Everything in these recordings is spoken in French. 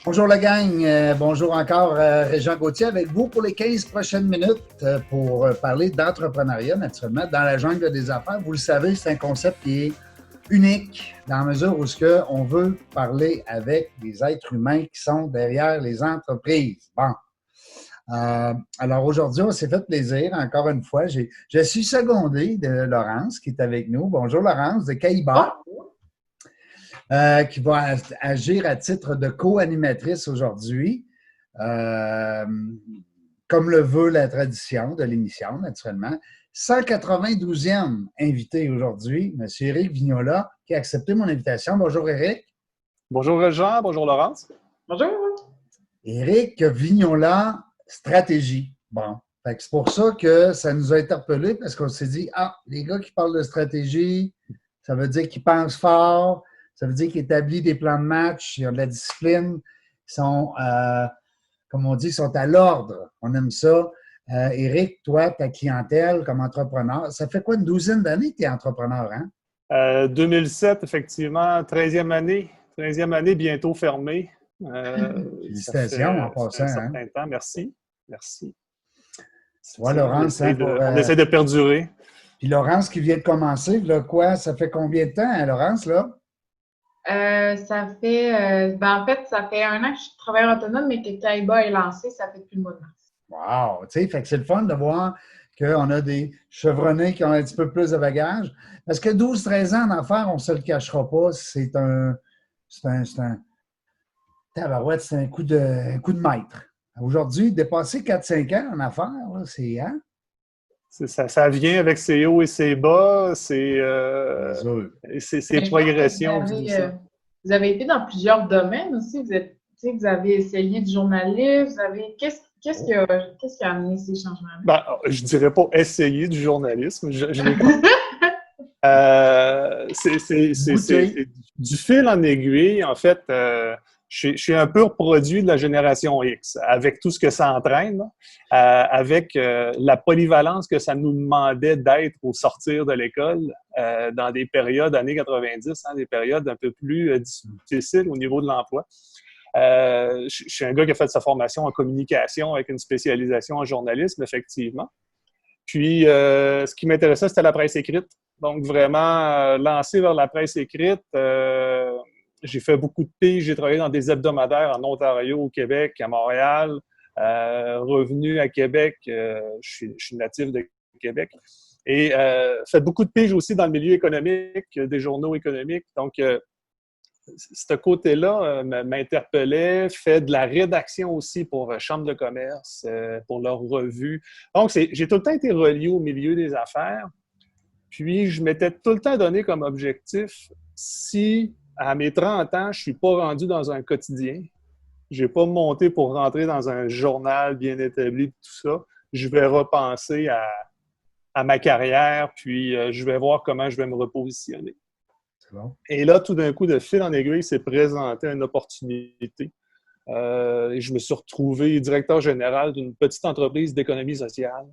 Bonjour la gang, bonjour encore Régent Gauthier avec vous pour les 15 prochaines minutes pour parler d'entrepreneuriat naturellement dans la jungle des affaires. Vous le savez, c'est un concept qui est unique dans la mesure où on veut parler avec des êtres humains qui sont derrière les entreprises. Bon. Alors aujourd'hui, on s'est fait plaisir encore une fois. Je suis secondé de Laurence qui est avec nous. Bonjour Laurence de Caïba. Qui va agir à titre de co-animatrice aujourd'hui, comme le veut la tradition de l'émission, naturellement. 192e invité aujourd'hui, M. Éric Vignola, qui a accepté mon invitation. Bonjour, Éric. Bonjour, Jean. Bonjour, Laurence. Bonjour. Éric Vignola, stratégie. Bon, c'est pour ça que ça nous a interpellés, parce qu'on s'est dit, les gars qui parlent de stratégie, ça veut dire qu'ils pensent fort. Ça veut dire qu'ils établissent des plans de match, ils ont de la discipline, ils sont, comme on dit, sont à l'ordre. On aime ça. Éric, toi, ta clientèle comme entrepreneur, ça fait quoi, une douzaine d'années que tu es entrepreneur, hein? 2007, effectivement, 13e année. 13e année, bientôt fermée. Félicitations en passant. Un certain temps. Merci. Merci. Ouais, Laurence, on essaie de perdurer. Puis Laurence qui vient de commencer, là, quoi, ça fait combien de temps, hein, Laurence, là? Ça fait, en fait, ça fait 1 an que je suis travailleur autonome, mais que Caïba est lancé, ça fait depuis le mois de mars. Wow! Tu sais, fait que c'est le fun de voir qu'on a des chevronnés qui ont un petit peu plus de bagages. Parce que 12-13 ans en affaires, on ne se le cachera pas, c'est un tabarouette, c'est un coup de maître. Aujourd'hui, dépasser 4-5 ans en affaires, là, c'est, hein? Ça vient avec ses hauts et ses bas, ses progressions. Vous avez été dans plusieurs domaines aussi. Vous avez essayé du journalisme. Qu'est-ce qui a amené ces changements-là? Ben, je ne dirais pas essayer du journalisme. Je l'ai pas. C'est du fil en aiguille. En fait, je suis un pur produit de la génération X, avec tout ce que ça entraîne, avec la polyvalence que ça nous demandait d'être au sortir de l'école dans des périodes années 90, des périodes un peu plus difficiles au niveau de l'emploi. Je suis un gars qui a fait sa formation en communication avec une spécialisation en journalisme, effectivement. Puis, ce qui m'intéressait, c'était la presse écrite. Donc, vraiment, lancé vers la presse écrite. J'ai fait beaucoup de piges, j'ai travaillé dans des hebdomadaires en Ontario, au Québec, à Montréal. Revenu à Québec, je suis natif de Québec. Et fait beaucoup de piges aussi dans le milieu économique, des journaux économiques. Donc, ce côté-là m'interpellait, fait de la rédaction aussi pour Chambre de commerce, pour leurs revues. Donc, j'ai tout le temps été relié au milieu des affaires. Puis, je m'étais tout le temps donné comme objectif, si à mes 30 ans, je ne suis pas rendu dans un quotidien, je n'ai pas monté pour rentrer dans un journal bien établi, tout ça, je vais repenser à ma carrière, puis je vais voir comment je vais me repositionner. Bon. Et là, tout d'un coup, de fil en aiguille, s'est présenté une opportunité. Et je me suis retrouvé directeur général d'une petite entreprise d'économie sociale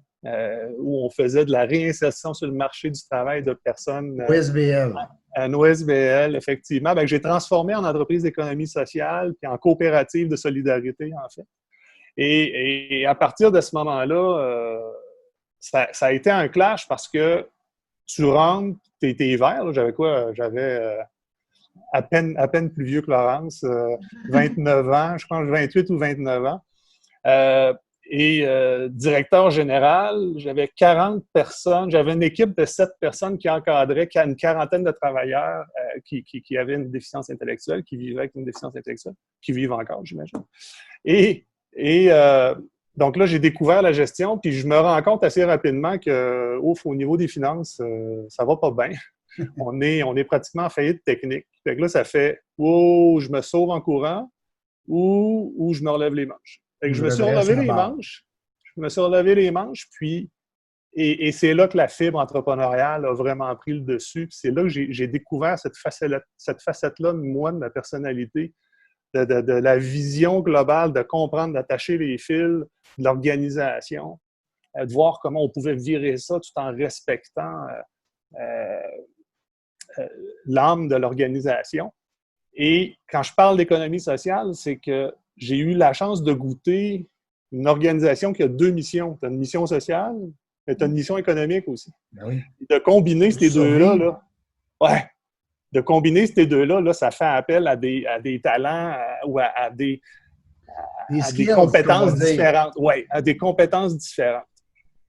où on faisait de la réinsertion sur le marché du travail de personnes. OSBL. Un OSBL, effectivement. Bien, j'ai transformé en entreprise d'économie sociale puis en coopérative de solidarité, en fait. Et à partir de ce moment-là, ça a été un clash parce que tu rentres, t'es hiver, là, j'avais quoi? J'avais à peine plus vieux que Laurence, 29 ans, je pense 28 ou 29 ans. Directeur général, j'avais 40 personnes, j'avais une équipe de 7 personnes qui encadraient une quarantaine de travailleurs qui avaient une déficience intellectuelle, qui vivaient avec une déficience intellectuelle, qui vivent encore, j'imagine. Donc là, j'ai découvert la gestion, puis je me rends compte assez rapidement que, au niveau des finances, ça va pas bien. On est pratiquement en faillite technique. Fait que là, ça fait « Oh, je me sauve en courant » ou « Je me relève les manches ». Fait que je me suis relevé les manches, puis et c'est là que la fibre entrepreneuriale a vraiment pris le dessus. Puis c'est là que j'ai découvert cette facette-là, moi, de ma personnalité, de la vision globale, de comprendre, d'attacher les fils, de l'organisation, de voir comment on pouvait virer ça tout en respectant l'âme de l'organisation. Et quand je parle d'économie sociale, c'est que j'ai eu la chance de goûter une organisation qui a deux missions. Tu as une mission sociale, mais tu as une mission économique aussi. Ben oui. De combiner ces deux-là, de combiner ces deux-là, là, ça fait appel à des talents ou à des compétences différentes. Oui, à des compétences différentes.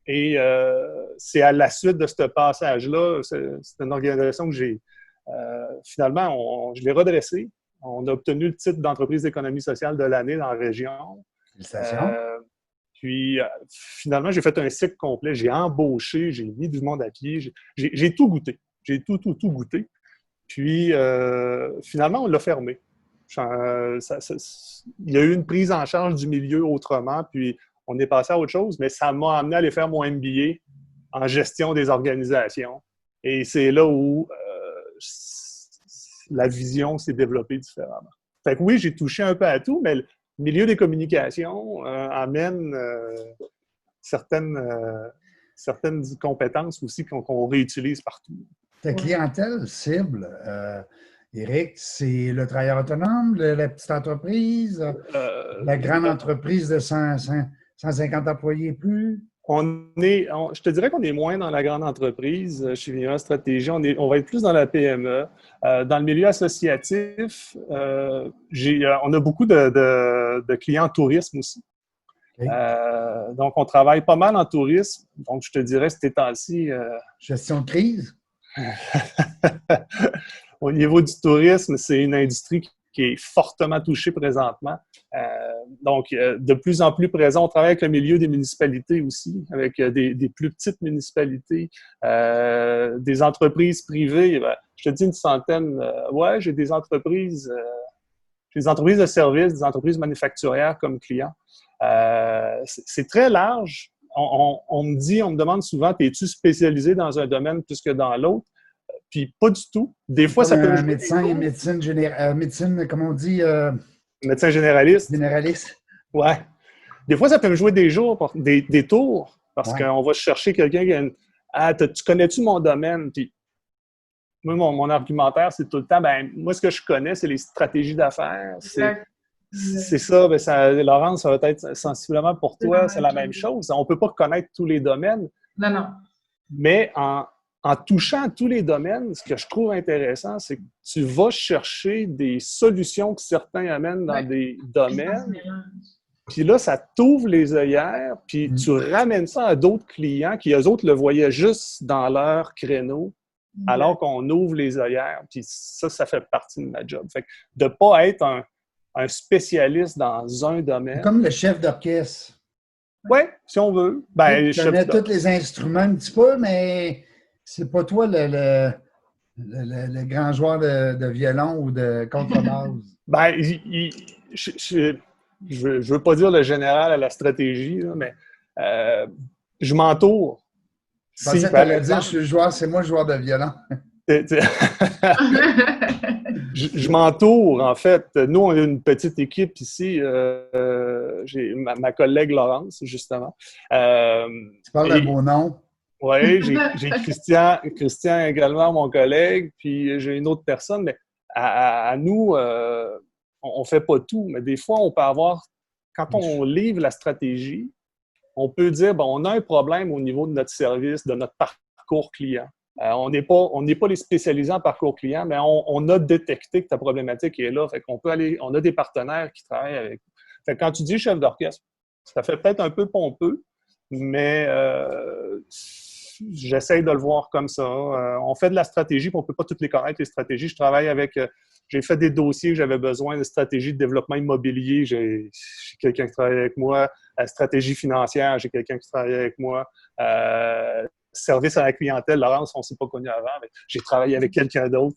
Et c'est à la suite de ce passage-là, c'est une organisation que j'ai... finalement, je l'ai redressée. On a obtenu le titre d'entreprise d'économie sociale de l'année dans la région. Félicitations. Puis, finalement, j'ai fait un cycle complet. J'ai embauché, j'ai mis du monde à pied. J'ai tout goûté. J'ai tout goûté. Puis, finalement, on l'a fermé. Il y a eu une prise en charge du milieu autrement, puis on est passé à autre chose, mais ça m'a amené à aller faire mon MBA en gestion des organisations. Et c'est là où la vision s'est développée différemment. Fait que oui, j'ai touché un peu à tout, mais le milieu des communications amène certaines compétences aussi qu'on réutilise partout. Ta clientèle cible, Éric, c'est le travailleur autonome, la petite entreprise, la grande entreprise de 150 employés et plus? Je te dirais qu'on est moins dans la grande entreprise chez Vivant Stratégie. On va être plus dans la PME. Dans le milieu associatif, on a beaucoup de clients en tourisme aussi. Okay. Donc, on travaille pas mal en tourisme. Donc, je te dirais, ces temps-ci... Gestion de crise? Au niveau du tourisme, c'est une industrie qui est fortement touchée présentement. Donc, de plus en plus présent, on travaille avec le milieu des municipalités aussi, avec des plus petites municipalités, des entreprises privées. Ben, je te dis une centaine. J'ai des entreprises de services, des entreprises manufacturières comme clients. C'est très large. On me demande souvent, es-tu spécialisé dans un domaine plus que dans l'autre? Puis pas du tout. Des fois, ça peut... médecine, comment on dit? Médecin généraliste. Généraliste. Ouais. Des fois, ça peut me jouer des tours, parce qu'on va chercher quelqu'un qui a une... tu connais-tu mon domaine? Puis moi, mon argumentaire, c'est tout le temps, moi, ce que je connais, c'est les stratégies d'affaires. C'est ça, Laurence, ça va être sensiblement pour toi, c'est la même chose. On ne peut pas connaître tous les domaines. Non. Mais en touchant à tous les domaines, ce que je trouve intéressant, c'est que tu vas chercher des solutions que certains amènent dans des domaines. Puis là, ça t'ouvre les œillères, puis tu ramènes ça à d'autres clients qui, eux autres, le voyaient juste dans leur créneau, alors qu'on ouvre les œillères. Puis ça fait partie de ma job. Fait que de ne pas être un spécialiste dans un domaine. Comme le chef d'orchestre. Oui, si on veut. Tu connais tous les instruments un petit peu, mais c'est pas toi le grand joueur de violon ou de contrebasse. Je veux pas dire le général à la stratégie, là, mais je m'entoure. Je pensais que tu allais dire, c'est moi le joueur de violon. Je m'entoure, en fait. Nous, on a une petite équipe ici. J'ai ma collègue Laurence, justement. Tu parles d'un beau nom. Oui, j'ai Christian également, mon collègue, puis j'ai une autre personne. Mais à nous, on ne fait pas tout. Mais des fois, on peut avoir, quand on livre la stratégie, on peut dire, on a un problème au niveau de notre service, de notre parcours client. On n'est pas les spécialisés en parcours client, mais on a détecté que ta problématique est là. Fait qu'on peut aller, on a des partenaires qui travaillent avec. Fait que quand tu dis chef d'orchestre, ça fait peut-être un peu pompeux, mais j'essaie de le voir comme ça. On fait de la stratégie, puis on ne peut pas toutes les connaître, les stratégies. Je travaille avec... j'ai fait des dossiers que j'avais besoin de stratégie de développement immobilier. J'ai quelqu'un qui travaille avec moi. Stratégie financière, j'ai quelqu'un qui travaille avec moi. Service à la clientèle, Laurence, on ne s'est pas connu avant, mais j'ai travaillé avec quelqu'un d'autre.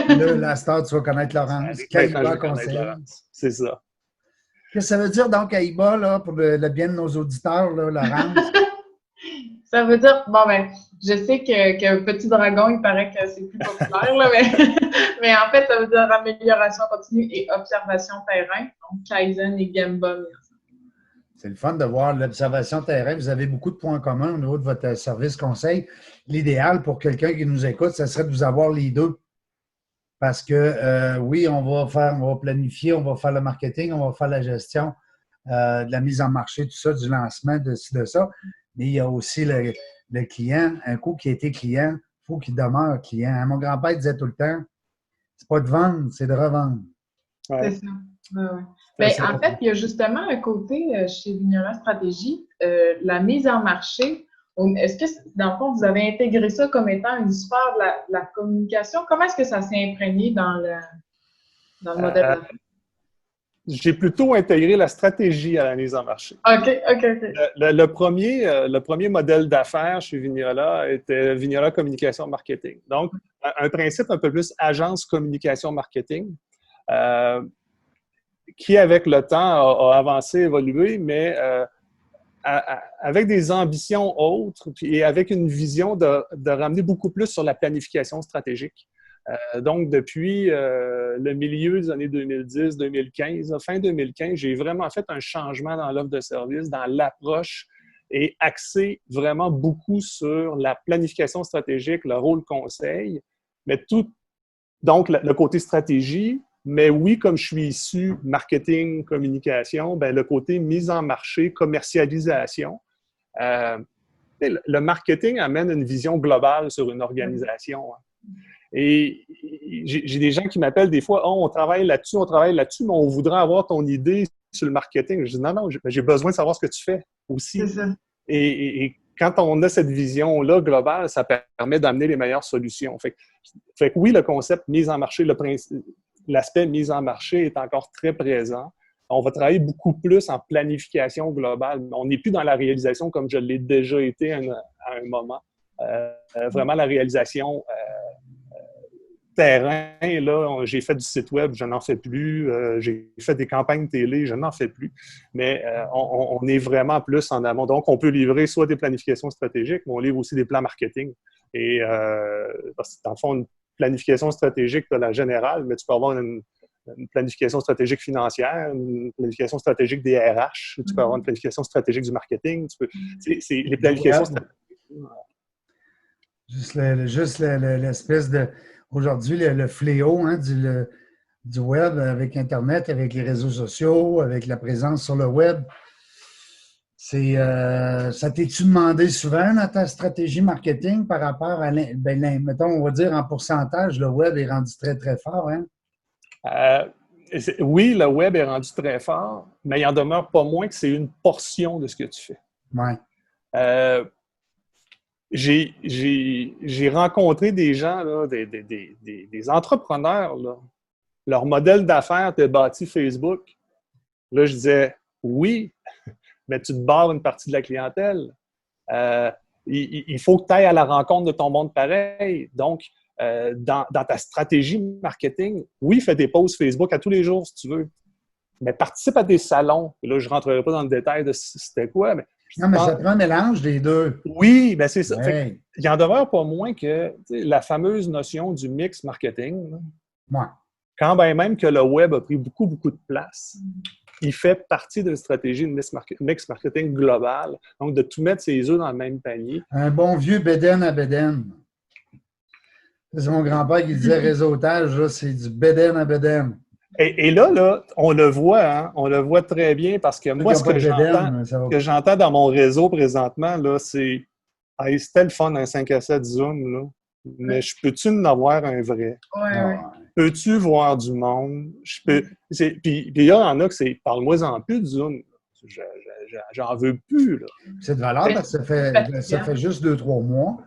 Là, la star, tu vas connaître Laurence. Aïba conseil. C'est ça. Qu'est-ce que ça veut dire donc, Aïba, là, pour le bien de nos auditeurs, là, Laurence? Ça veut dire, je sais que Petit Dragon, il paraît que c'est plus populaire, là, mais en fait, ça veut dire amélioration continue et observation terrain, donc Kaizen et Gemba. C'est le fun de voir l'observation terrain. Vous avez beaucoup de points communs au niveau de votre service conseil. L'idéal pour quelqu'un qui nous écoute, ce serait de vous avoir les deux. Parce que oui, on va planifier, on va faire le marketing, on va faire la gestion de la mise en marché, tout ça, du lancement, de ci, de ça. Mais il y a aussi le client. Un coup qui a été client, il faut qu'il demeure client. Mon grand-père disait tout le temps, c'est pas de vendre, c'est de revendre. Ouais. C'est ça. Ouais. Ben, en fait, il y a justement un côté chez Vignola Stratégie, la mise en marché. Est-ce que, dans le fond, vous avez intégré ça comme étant une sphère de la communication? Comment est-ce que ça s'est imprégné dans le modèle d'affaires? J'ai plutôt intégré la stratégie à la mise en marché. OK. Le premier modèle d'affaires chez Vignola était Vignola Communication Marketing. Donc, un principe un peu plus agence communication marketing, qui, avec le temps, a avancé, évolué, mais avec des ambitions autres et avec une vision de ramener beaucoup plus sur la planification stratégique. Donc, depuis le milieu des années 2010-2015, fin 2015, j'ai vraiment fait un changement dans l'offre de service, dans l'approche et axé vraiment beaucoup sur la planification stratégique, le rôle conseil, mais tout, donc le côté stratégie. Mais oui, comme je suis issu marketing, communication, ben le côté mise en marché, commercialisation. Le marketing amène une vision globale sur une organisation. Et j'ai des gens qui m'appellent des fois, on travaille là-dessus, mais on voudrait avoir ton idée sur le marketing. Je dis non, j'ai besoin de savoir ce que tu fais aussi. C'est ça. Et quand on a cette vision-là globale, ça permet d'amener les meilleures solutions. Fait que oui, le concept mise en marché, l'aspect mise en marché est encore très présent. On va travailler beaucoup plus en planification globale. On n'est plus dans la réalisation comme je l'ai déjà été à un moment. Vraiment, la réalisation terrain, là, j'ai fait du site web, je n'en fais plus. J'ai fait des campagnes télé, je n'en fais plus. Mais on est vraiment plus en amont. Donc, on peut livrer soit des planifications stratégiques, mais on livre aussi des plans marketing. Et parce que dans le fond, une planification stratégique, tu as la générale, mais tu peux avoir une planification stratégique financière, une planification stratégique des RH, tu peux avoir une planification stratégique du marketing. C'est les planifications stratégiques. Juste l'espèce de... Aujourd'hui, le fléau du web avec Internet, avec les réseaux sociaux, avec la présence sur le web, ça t'es-tu demandé souvent dans ta stratégie marketing par rapport à, mettons, on va dire en pourcentage, le web est rendu très, très fort, hein? Oui, le web est rendu très fort, mais il en demeure pas moins que c'est une portion de ce que tu fais. Ouais. J'ai rencontré des gens, là, des entrepreneurs, là. Leur modèle d'affaires était bâti Facebook. Là, je disais, oui, mais tu te barres une partie de la clientèle. Il faut que tu ailles à la rencontre de ton monde pareil. Donc, dans ta stratégie marketing, oui, fais des posts Facebook à tous les jours si tu veux, mais participe à des salons. Et là, je ne rentrerai pas dans le détail de c'était quoi, mais... Non, mais ça prend un mélange des deux. Oui, bien c'est ça. Ouais. Il y en demeure pas moins que la fameuse notion du mix marketing. Là, ouais. Quand bien même que le web a pris beaucoup, beaucoup de place, il fait partie d'une stratégie de mix marketing global. Donc, de tout mettre ses œufs dans le même panier. Un bon vieux béden à béden. C'est mon grand-père qui disait réseautage, là, c'est du béden à béden. Et là, on le voit, hein, on le voit très bien parce que moi, ce que j'entends dans mon réseau présentement, là, c'est hey, c'était le fun un 5 à 7 Zoom, là, mais peux-tu en avoir un vrai? Ouais. Peux-tu voir du monde? Puis il y en a que c'est parle-moi-en plus de Zoom. J'en veux plus. Là. C'est de valeur parce que ça fait juste 2-3 mois,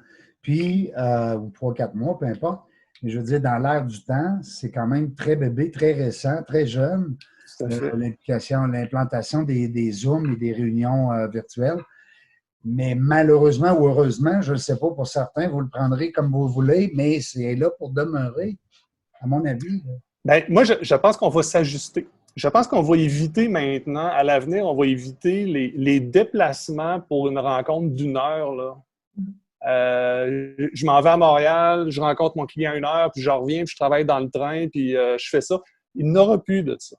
puis, ou 3-4 mois, peu importe. Mais je veux dire, dans l'air du temps, c'est quand même très bébé, très récent, très jeune, l'implantation des Zooms et des réunions virtuelles. Mais malheureusement ou heureusement, je ne sais pas, pour certains, vous le prendrez comme vous voulez, mais c'est là pour demeurer, à mon avis. Bien, moi, je pense qu'on va s'ajuster. Je pense qu'on va éviter maintenant, à l'avenir, on va éviter les déplacements pour une rencontre d'1 heure, là. Je m'en vais à Montréal, je rencontre mon client 1 heure, puis je reviens, puis je travaille dans le train, puis je fais ça. Il n'y aura plus de ça.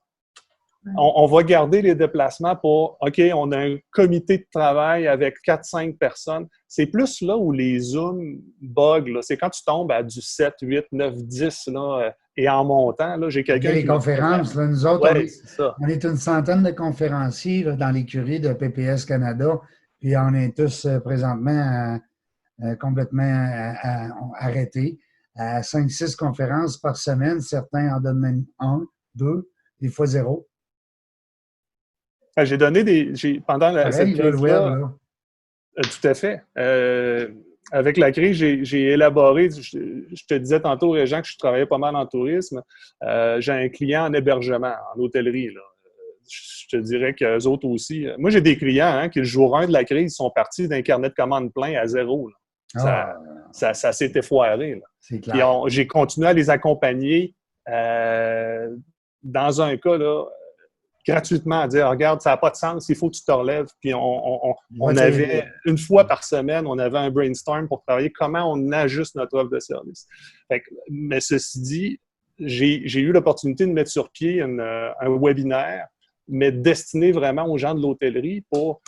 On va garder les déplacements pour, OK, on a un comité de travail avec 4-5 personnes. C'est plus là où les Zooms bug, là. C'est quand tu tombes à du 7, 8, 9, 10, là, et en montant, là, j'ai quelqu'un les qui conférences, là, nous autres, ouais, on est une centaine de conférenciers là, dans l'écurie de PPS Canada, puis on est tous présentement complètement arrêtés à 5-6 conférences par semaine. Certains en donnent même 1, 2, des fois 0. J'ai donné pendant cette crise-là, le web, là. Tout à fait. Avec la crise, j'ai élaboré, je te disais tantôt, Régent, que je travaillais pas mal en tourisme. J'ai un client en hébergement, en hôtellerie, là. Je te dirais qu'eux autres aussi. Moi, j'ai des clients qui, le jour 1 de la crise, sont partis d'un carnet de commandes plein à 0. Là. Ça s'est effoiré. Là. C'est clair. J'ai continué à les accompagner dans un cas, là, gratuitement, à dire, regarde, ça n'a pas de sens, il faut que tu te relèves. Puis on avait, une fois par semaine, on avait un brainstorm pour travailler comment on ajuste notre offre de service. Mais ceci dit, j'ai eu l'opportunité de mettre sur pied un webinaire, mais destiné vraiment aux gens de l'hôtellerie pour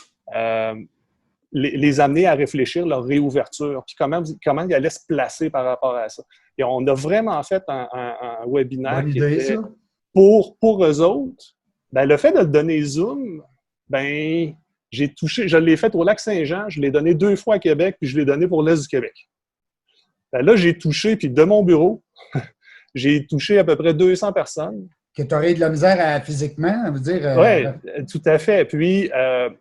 les amener à réfléchir leur réouverture, puis comment ils allaient se placer par rapport à ça. Et on a vraiment fait un webinaire qui était pour eux autres. Ben, le fait de le donner Zoom, ben, je l'ai fait au Lac-Saint-Jean, je l'ai donné 2 fois à Québec, puis je l'ai donné pour l'Est du Québec. Ben, là, j'ai touché, puis de mon bureau, j'ai touché à peu près 200 personnes. Que tu aurais de la misère à physiquement, veut dire. Oui, tout à fait. Puis,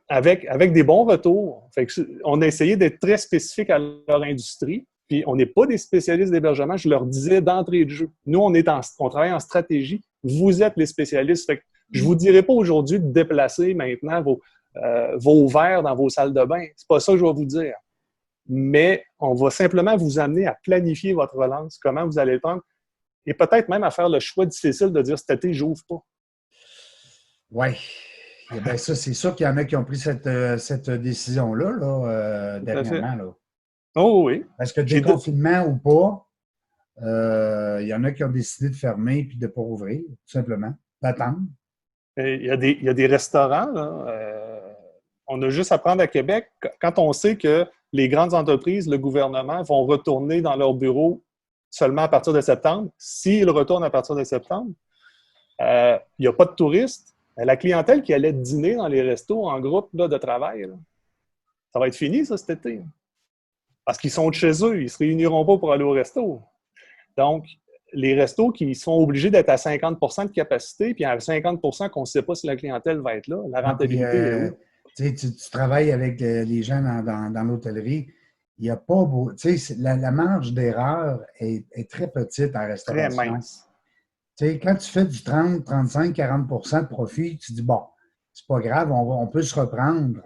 avec des bons retours. Fait que on a essayé d'être très spécifique à leur industrie. Puis, on n'est pas des spécialistes d'hébergement. Je leur disais d'entrée de jeu. Nous, on travaille en stratégie. Vous êtes les spécialistes. Fait que je ne vous dirai pas aujourd'hui de déplacer maintenant vos verres dans vos salles de bain. C'est pas ça que je vais vous dire. Mais on va simplement vous amener à planifier votre relance, comment vous allez le prendre, et peut-être même à faire le choix difficile de dire cet été, je n'ouvre pas. Oui. Ben ça, c'est sûr qu'il y en a qui ont pris cette décision-là là, dernièrement. Là. Oh oui. Parce que déconfinement ou pas, il y en a qui ont décidé de fermer et de ne pas ouvrir, tout simplement, d'attendre. Il y a des restaurants, là, on a juste à prendre à Québec, quand on sait que les grandes entreprises, le gouvernement, vont retourner dans leur bureau seulement à partir de septembre. S'ils retournent à partir de septembre, il n'y a pas de touristes. La clientèle qui allait dîner dans les restos en groupe là, de travail, là, ça va être fini, ça, cet été. Parce qu'ils sont de chez eux, ils ne se réuniront pas pour aller au resto. Donc, les restos qui sont obligés d'être à 50 % de capacité, puis à 50 % qu'on ne sait pas si la clientèle va être là, la rentabilité est où? Tu travailles avec les gens dans l'hôtellerie, il n'y a pas beau. La marge d'erreur est très petite en restauration. Très mince. Quand tu fais du 30, 35, 40 % de profit, tu dis bon, c'est pas grave, on peut se reprendre.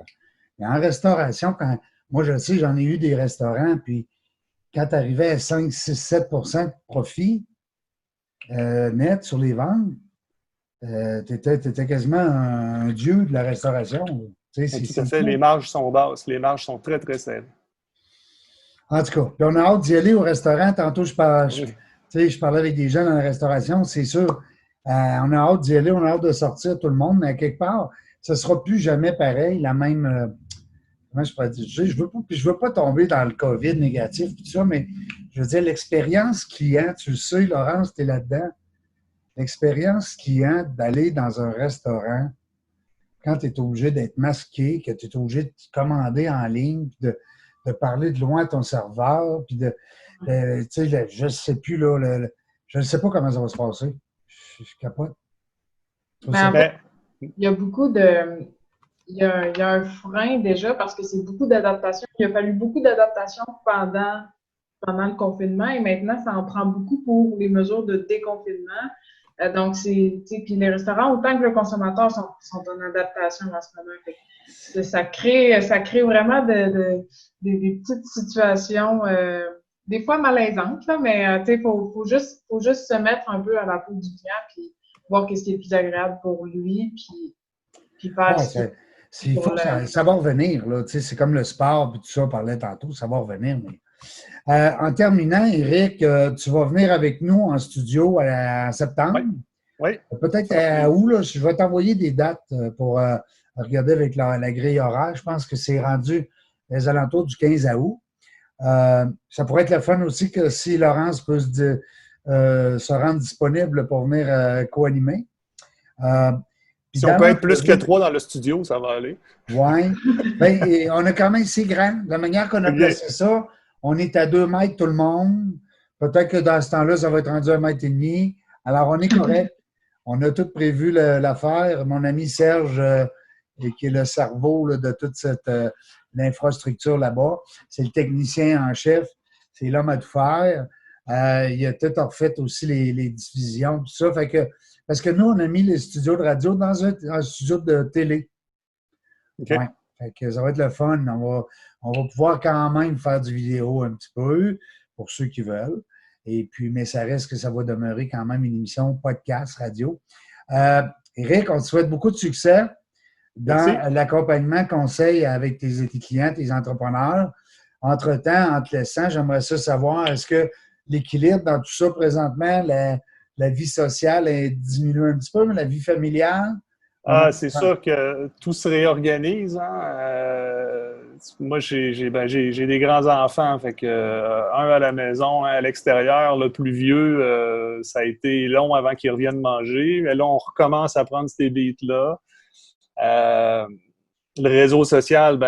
Mais en restauration, moi je sais, j'en ai eu des restaurants, puis quand tu arrivais à 5, 6, 7 % de profit net sur les ventes, tu étais quasiment un dieu de la restauration. Tout à fait, les marges sont basses, les marges sont très, très serrées. En tout cas, puis on a hâte d'y aller au restaurant. Tantôt, je parlais avec des gens dans la restauration, c'est sûr. On a hâte d'y aller, on a hâte de sortir tout le monde, mais quelque part, ce ne sera plus jamais pareil, la même. Comment je pourrais dire? Je veux pas tomber dans le COVID négatif, tout ça, mais je veux dire, l'expérience client, tu le sais, Laurence, tu es là-dedans. L'expérience client d'aller dans un restaurant quand tu es obligé d'être masqué, que tu es obligé de commander en ligne, puis de parler de loin à ton serveur, puis je ne sais plus, là, je ne sais pas comment ça va se passer. Je capote. Il y a beaucoup de... Il y a un frein déjà parce que c'est beaucoup d'adaptation. Il a fallu beaucoup d'adaptation pendant le confinement et maintenant, ça en prend beaucoup pour les mesures de déconfinement. Donc, puis les restaurants, autant que le consommateur, sont en adaptation en ce moment. Ça crée vraiment des petites situations, des fois malaisantes, là, mais il faut juste se mettre un peu à la peau du client puis voir qu'est-ce qui est plus agréable pour lui puis faire il faut ça va revenir. Là, c'est comme le sport, puis tout ça, on parlait tantôt, ça va revenir. Mais... en terminant, Éric, tu vas venir avec nous en studio en septembre. Oui. Oui. Peut-être à août, là, je vais t'envoyer des dates pour regarder avec la grille horaire. Je pense que c'est rendu les alentours du 15 août. Ça pourrait être le fun aussi que si Laurence peut se rendre disponible pour venir co-animer. Si on peut être plus que 3 dans le studio, ça va aller. Oui. Ben, on a quand même si grand. De la manière qu'on a placé ça, on est à 2 mètres tout le monde. Peut-être que dans ce temps-là, ça va être rendu 1,5 mètre. Alors, on est correct. On a tout prévu l'affaire. Mon ami Serge, qui est le cerveau là, de toute cette l'infrastructure là-bas, c'est le technicien en chef. C'est l'homme à tout faire. Il a tout refait aussi les diffusions, tout ça. Fait que, parce que nous, on a mis les studios de radio dans un studio de télé. Okay. Ouais. Fait que ça va être le fun. On va pouvoir quand même faire du vidéo un petit peu pour ceux qui veulent. Et puis, mais ça reste que ça va demeurer quand même une émission podcast radio. Éric, on te souhaite beaucoup de succès dans l'accompagnement conseil avec tes clients, tes entrepreneurs. Entre-temps, en te laissant, j'aimerais ça savoir, est-ce que l'équilibre dans tout ça présentement, la vie sociale est diminuée un petit peu, mais la vie familiale? C'est sûr que tout se réorganise. Hein? Moi, j'ai des grands-enfants, fait que un à la maison, un à l'extérieur. Le plus vieux, ça a été long avant qu'ils reviennent manger. Mais là, on recommence à prendre ces beats-là. Le réseau social,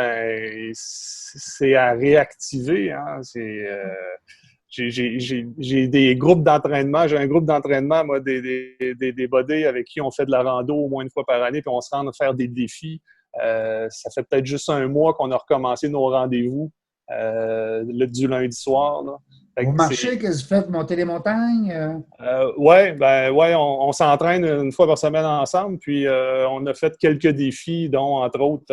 c'est à réactiver. Hein? J'ai des groupes d'entraînement. J'ai un groupe d'entraînement, moi, des buddies avec qui on fait de la rando au moins une fois par année, puis on se rend à faire des défis. Ça fait peut-être juste un mois qu'on a recommencé nos rendez-vous du lundi soir. Là. Vous marchez, qu'est-ce que vous faites? Monter les montagnes? Ouais, on s'entraîne une fois par semaine ensemble, puis on a fait quelques défis, dont, entre autres,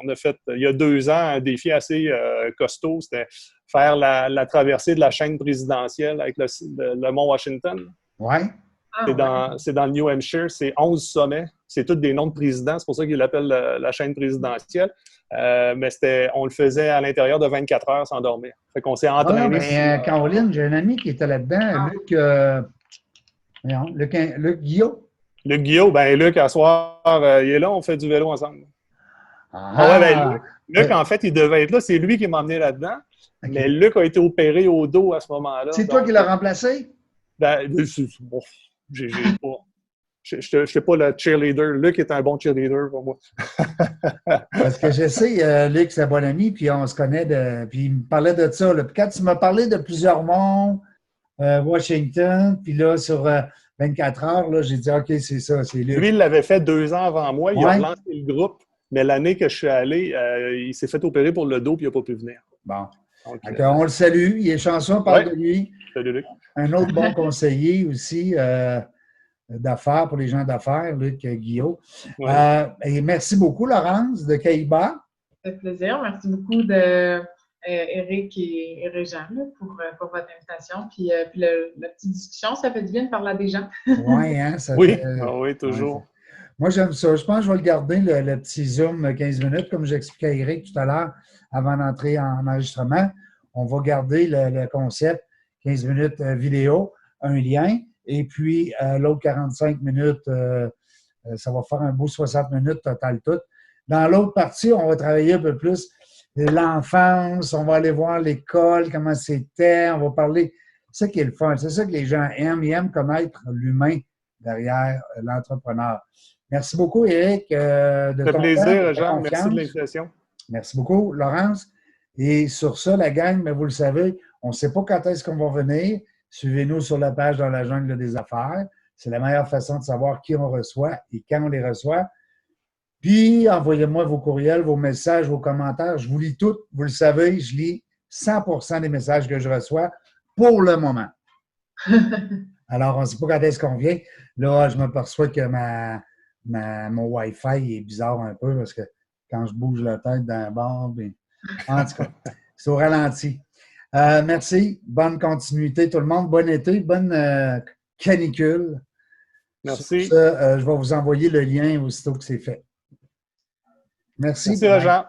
on a fait, il y a 2 ans, un défi assez costaud. C'était faire la traversée de la chaîne présidentielle avec le mont Washington. Oui. C'est dans le New Hampshire. C'est 11 sommets. C'est tous des noms de présidents. C'est pour ça qu'ils l'appellent la chaîne présidentielle. Mais on le faisait à l'intérieur de 24 heures sans dormir. Fait qu'on s'est entraîné. Caroline, j'ai un ami qui était là-dedans, Luc Guillot. Luc Guillot, Luc, à soir, il est là, on fait du vélo ensemble. Luc, en fait, il devait être là. C'est lui qui m'a emmené là-dedans. Okay. Mais Luc a été opéré au dos à ce moment-là. C'est toi qui l'as remplacé? Je n'étais pas le cheerleader. Luc est un bon cheerleader pour moi. Parce que je sais, Luc, c'est un bon ami, puis on se connaît, puis il me parlait de ça. Là. Puis quand tu m'as parlé de plusieurs monts, Washington, puis là, sur 24 heures, là, j'ai dit, OK, c'est ça, c'est Luc. Lui, il l'avait fait 2 ans avant moi. Il a relancé le groupe, mais l'année que je suis allé, il s'est fait opérer pour le dos, puis il n'a pas pu venir. Bon. Donc, on le salue. Il est chanceux, on parle de lui. Salut, Luc. Un autre bon conseiller aussi d'affaires, pour les gens d'affaires, Luc Guillot. Et merci beaucoup, Laurence, de Caïba. Ça fait plaisir. Merci beaucoup Éric et Régent pour votre invitation. Puis la petite discussion, ça fait du bien de parler à des gens. Oui, hein? Oui, toujours. Moi, j'aime ça. Je pense que je vais le garder, le petit Zoom 15 minutes, comme j'expliquais à Éric tout à l'heure, avant d'entrer en enregistrement. On va garder le concept 15 minutes vidéo, un lien, et puis l'autre 45 minutes, ça va faire un beau 60 minutes total tout. Dans l'autre partie, on va travailler un peu plus l'enfance, on va aller voir l'école, comment c'était, on va parler. C'est ça qui est le fun, c'est ça que les gens aiment. Ils aiment connaître l'humain derrière l'entrepreneur. Merci beaucoup, Éric, de ton plaisir, Jean. Merci de l'invitation. Merci beaucoup, Laurence. Et sur ça, la gang, mais vous le savez, on ne sait pas quand est-ce qu'on va venir. Suivez-nous sur la page dans la jungle des affaires. C'est la meilleure façon de savoir qui on reçoit et quand on les reçoit. Puis, envoyez-moi vos courriels, vos messages, vos commentaires. Je vous lis tout. Vous le savez, je lis 100% des messages que je reçois pour le moment. Alors, on ne sait pas quand est-ce qu'on vient. Là, je m'aperçois que mon Wi-Fi est bizarre un peu parce que quand je bouge la tête d'un bord, en tout cas, c'est au ralenti. Merci. Bonne continuité, tout le monde. Bon été, bonne canicule. Merci. Sur ça, je vais vous envoyer le lien aussitôt que c'est fait. Merci. Merci, Jean.